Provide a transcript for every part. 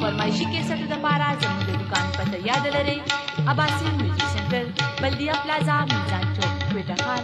فرمایشي کیسټو دپاره زموږ د دوکان پته یاد لرئ. عباسین میوزیک سنټر، بلدیه پلازا، میزان چوک، کوټه ښار.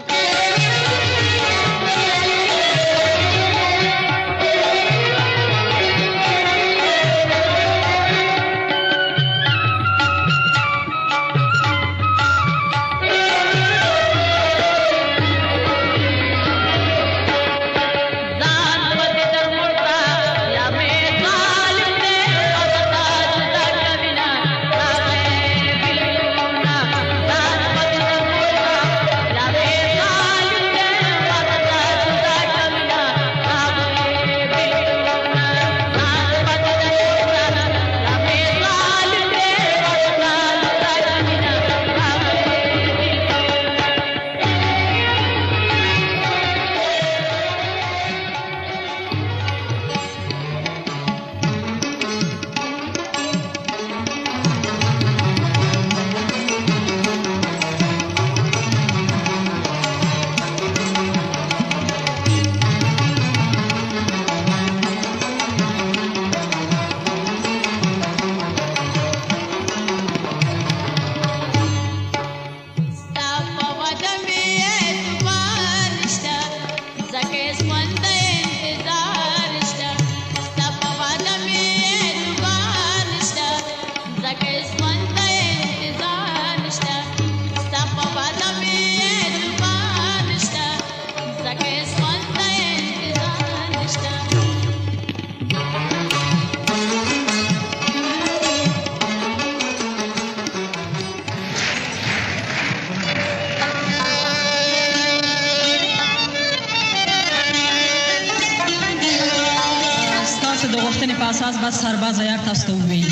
د غوښتنې په اساس بس سرباز عیار تاسو ته وویل.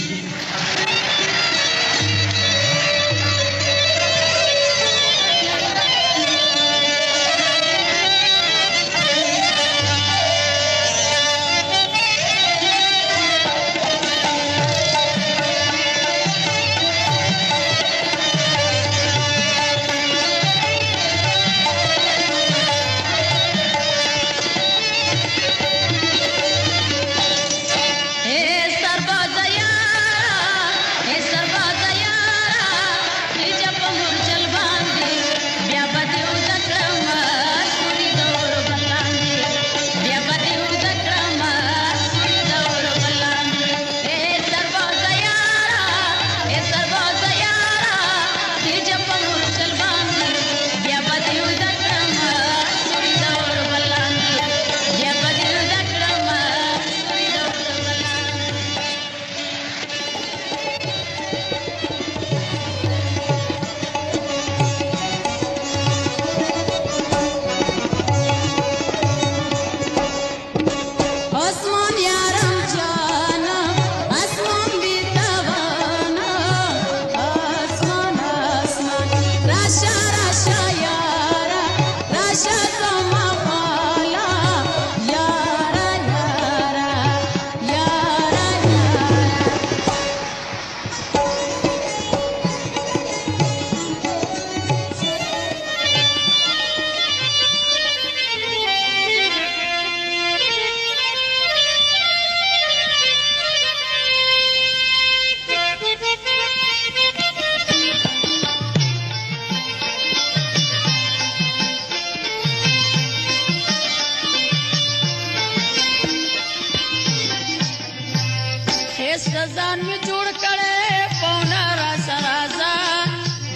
ځان می جوړ کړي پونه را سرازا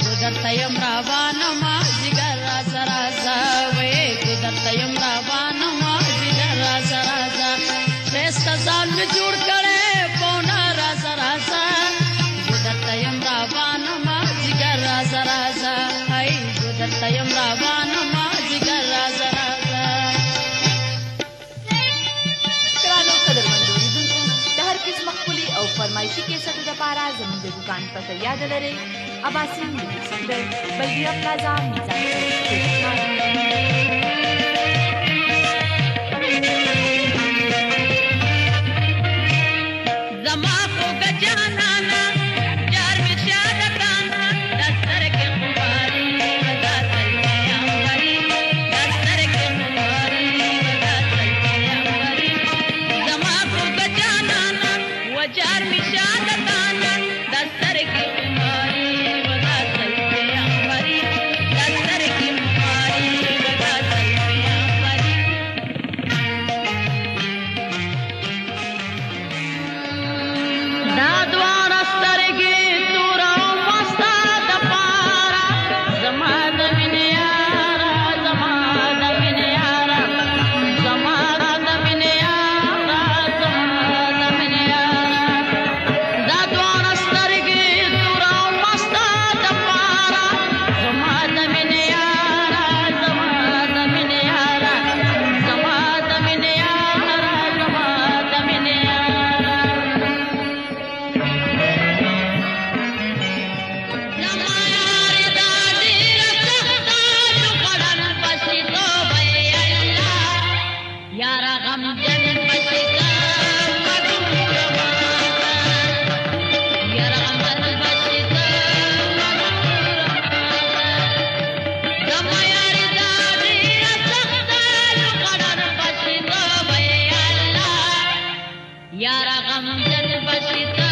ګدرته يم روان ما جګر را سرازا وې ګدرته يم روان ما جګر را سرازا دست ځان می جوړ کړي پونه را سرازا ګدرته يم روان ما جګر را سرازا هاي ګدرته يم روان ما جګر را سرازا. ګرانو قدرمنو لیدونکو، د هر قسم ښکلي او فرمایشي کیسټو دپاره زموږ د دوکان پته یاد لرئ. عباسین میوزیک سنټر، بلدیه پلازا، میزان زما خو گجانانا جار می شادکانا دستر کے خماری ودا تلے امبری دستر کے خماری ودا تلے امبری زما خو گجانانا و بجار می شاد تانا دستر کی بیماری ودا سلفی اخباری دستر کی بیماری ودا سلفی اخباری دادوار استرگی تورا مستا دپارا زمان من یارا زمان من یارا زمان من یارا زمان من یارا دادوار استرگی تورا مستا دپارا زمان من یارا زمان من یارا زمان من یارا زمان من یارا زمایار دادی رسختا چکڑن پسی تو بے اللہ یارا غم جن پسی کا مدور ماتا یارا غم جن پسی کا مدور ماتا زمایار دادی رسختا چکڑن پسی تو بے اللہ یارا غم جن پسی کا